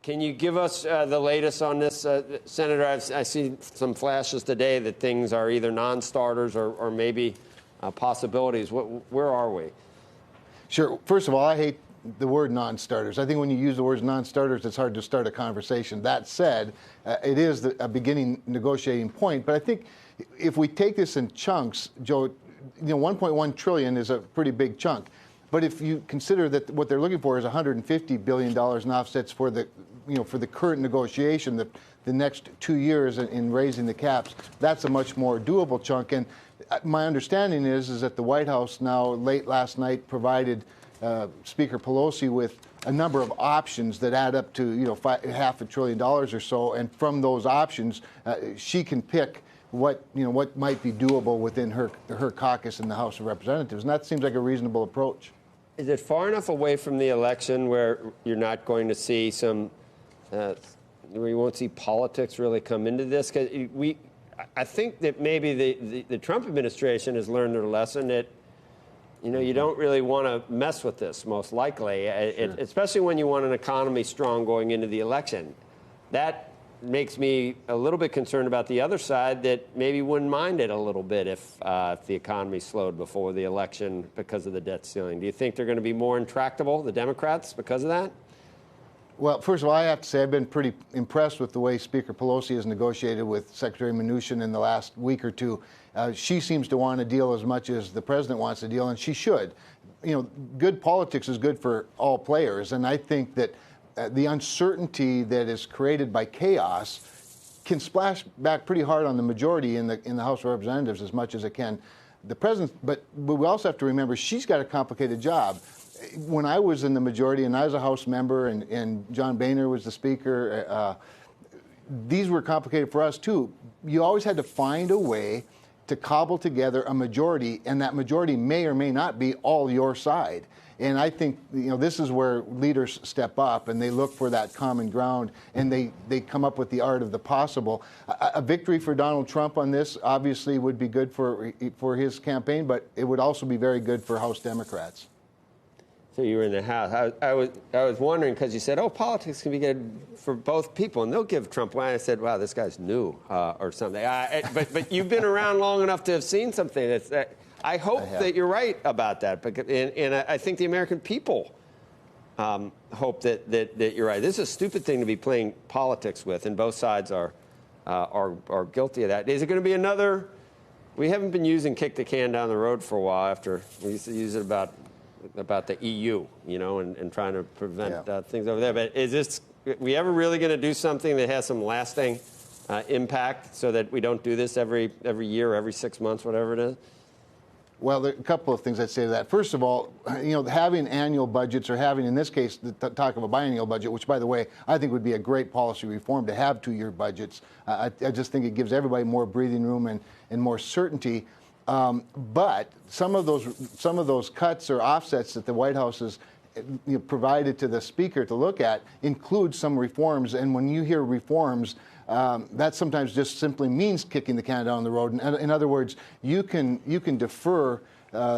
Can you give us the latest on this, Senator? I see some flashes today that things are either non-starters or maybe possibilities. Where are we? Sure. First of all, I hate the word non-starters. I think when you use the words non-starters, it's hard to start a conversation. That said, it is a beginning negotiating point. But I think if we take this in chunks, Joe, 1.1 trillion is a pretty big chunk. But if you consider that what they're looking for is $150 billion in offsets for the current negotiation, the next 2 years in raising the caps, that's a much more doable chunk. And my understanding is that the White House now, late last night, provided Speaker Pelosi with a number of options that add up to $500 billion or so, and from those options, she can pick what might be doable within her caucus in the House of Representatives, and that seems like a reasonable approach. Is it far enough away from the election where you're not going to see where you won't see politics really come into this? Because I think that maybe the Trump administration has learned their lesson that you don't really want to mess with this, most likely, especially when you want an economy strong going into the election. That makes me a little bit concerned about the other side that maybe wouldn't mind it a little bit if the economy slowed before the election because of the debt ceiling. Do you think they're going to be more intractable, the Democrats, because of that? Well, first of all, I have to say I've been pretty impressed with the way Speaker Pelosi has negotiated with Secretary Mnuchin in the last week or two. She seems to want to deal as much as the president wants to deal, and she should. Good politics is good for all players, and I think that the uncertainty that is created by chaos can splash back pretty hard on the majority in the House of Representatives as much as it can the president. But we also have to remember she's got a complicated job. When I was in the majority and I was a House member and John Boehner was the Speaker, these were complicated for us too. You always had to find a way to cobble together a majority, and that majority may or may not be all your side. And I think this is where leaders step up and they look for that common ground and they come up with the art of the possible. A victory for Donald Trump on this obviously would be good for his campaign, but it would also be very good for House Democrats. So you were in the House. I was wondering, because you said, politics can be good for both people, and they'll give Trump one. I said, wow, this guy's new or something. But you've been around long enough to have seen something that's. I hope that you're right about that, and I think the American people hope that you're right. This is a stupid thing to be playing politics with, and both sides are guilty of that. Is it going to be another? We haven't been using kick the can down the road for a while. After we used to use it about the EU, and trying to prevent things over there. But are we ever really going to do something that has some lasting impact, so that we don't do this every year, every 6 months, whatever it is? Well, there are a couple of things I'd say to that. First of all, having annual budgets, or having, in this case, the talk of a biennial budget, which, by the way, I think would be a great policy reform to have 2-year budgets. I just think it gives everybody more breathing room and more certainty. But some of those cuts or offsets that the White House has provided to the Speaker to look at include some reforms. And when you hear reforms, that sometimes just simply means kicking the can down the road. In other words, you can defer,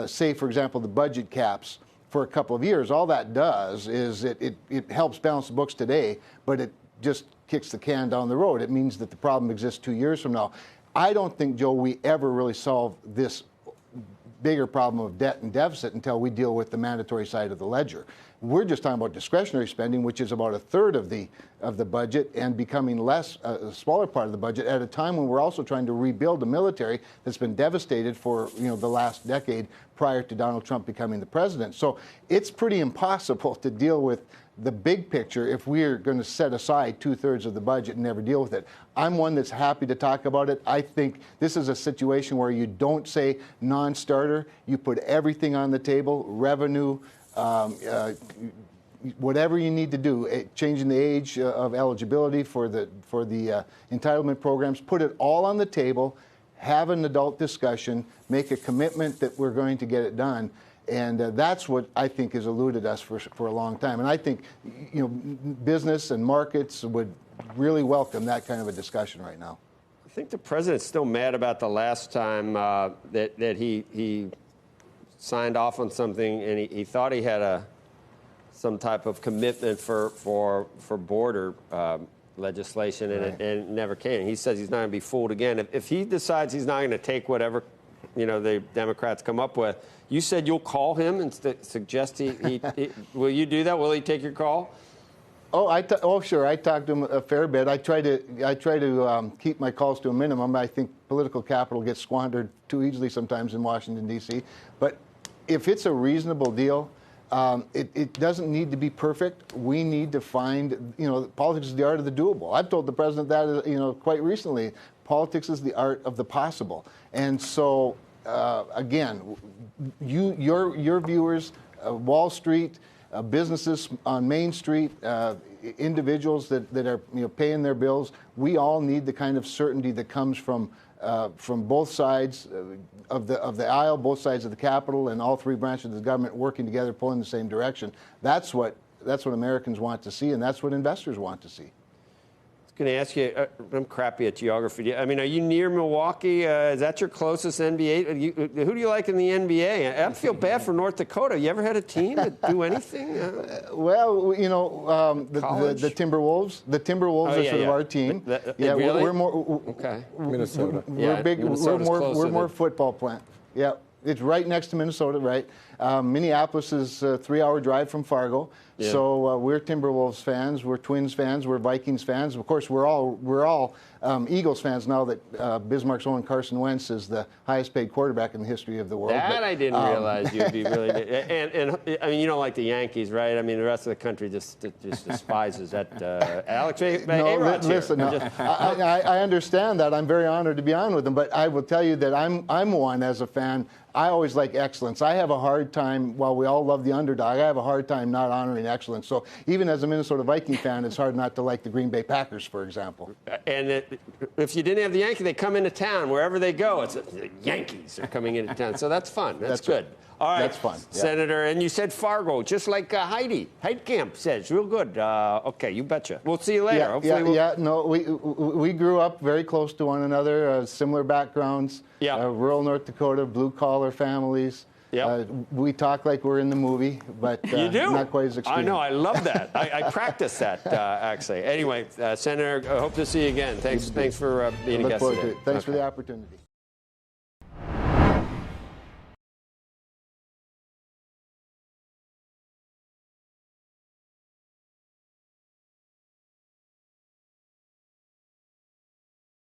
say, for example, the budget caps for a couple of years. All that does is it helps balance the books today, but it just kicks the can down the road. It means that the problem exists 2 years from now. I don't think, Joe, we ever really solve this bigger problem of debt and deficit until we deal with the mandatory side of the ledger. We're just talking about discretionary spending, which is about a third of the budget and becoming less, a smaller part of the budget at a time when we're also trying to rebuild a military that's been devastated for the last decade prior to Donald Trump becoming the president. So it's pretty impossible to deal with the big picture if we're going to set aside 2/3 of the budget and never deal with it. I'm one that's happy to talk about it. I think this is a situation where you don't say non-starter. You put everything on the table, revenue, whatever you need to do, changing the age of eligibility for the entitlement programs, put it all on the table, have an adult discussion, make a commitment that we're going to get it done. And that's what I think has eluded us for a long time. And I think business and markets would really welcome that kind of a discussion right now. I think the president's still mad about the last time that he signed off on something, and he thought he had some type of commitment for border legislation, and, right. it never came. He says he's not going to be fooled again. If he decides he's not going to take whatever, the Democrats come up with, you said you'll call him and suggest he will you do that? Will he take your call? Oh, sure. I talk to him a fair bit. I try to keep my calls to a minimum. I think political capital gets squandered too easily sometimes in Washington, D.C. But if it's a reasonable deal, it doesn't need to be perfect. We need to find, politics is the art of the doable. I've told the president that, quite recently. Politics is the art of the possible. And so, again, your viewers, Wall Street, businesses on Main Street, individuals that are paying their bills, we all need the kind of certainty that comes from both sides of the aisle, both sides of the Capitol, and all three branches of the government working together, pulling in the same direction. That's what Americans want to see, and that's what investors want to see. I was going to ask you, I'm crappy at geography. I mean, are you near Milwaukee? Is that your closest NBA? Who do you like in the NBA? I feel bad for North Dakota. You ever had a team that do anything? Well, the Timberwolves. The Timberwolves are sort of our team. Really? We're more okay. Minnesota. We're big. We're more football plant. Yeah. It's right next to Minnesota, right? Minneapolis is a 3-hour drive from Fargo. Yeah. So we're Timberwolves fans, we're Twins fans, we're Vikings fans. Of course, we're all Eagles fans now that Bismarck's own Carson Wentz is the highest-paid quarterback in the history of the world. I didn't realize you'd be really. And I mean, you don't like the Yankees, right? I mean, the rest of the country just despises that. Alex, listen, I understand that. I'm very honored to be on with them, but I will tell you that I'm one as a fan. I always like excellence. I have a hard time, while we all love the underdog, I have a hard time not honoring excellence. So even as a Minnesota Viking fan, it's hard not to like the Green Bay Packers, for example. And if you didn't have the Yankees, they come into town. Wherever they go, it's the Yankees are coming into town. So that's fun. That's good. All right. That's fun. Yeah. Senator, and you said Fargo, just like Heidi. Heitkamp says, real good. Okay, you betcha. We'll see you later. No, we grew up very close to one another, similar backgrounds. Yeah. Rural North Dakota, blue-collar families. Yep. We talk like we're in the movie, but you do? Not quite as extreme. I know. I love that. I practice that, actually. Anyway, Senator, I hope to see you again. Thanks for being a guest today. Thanks for the opportunity.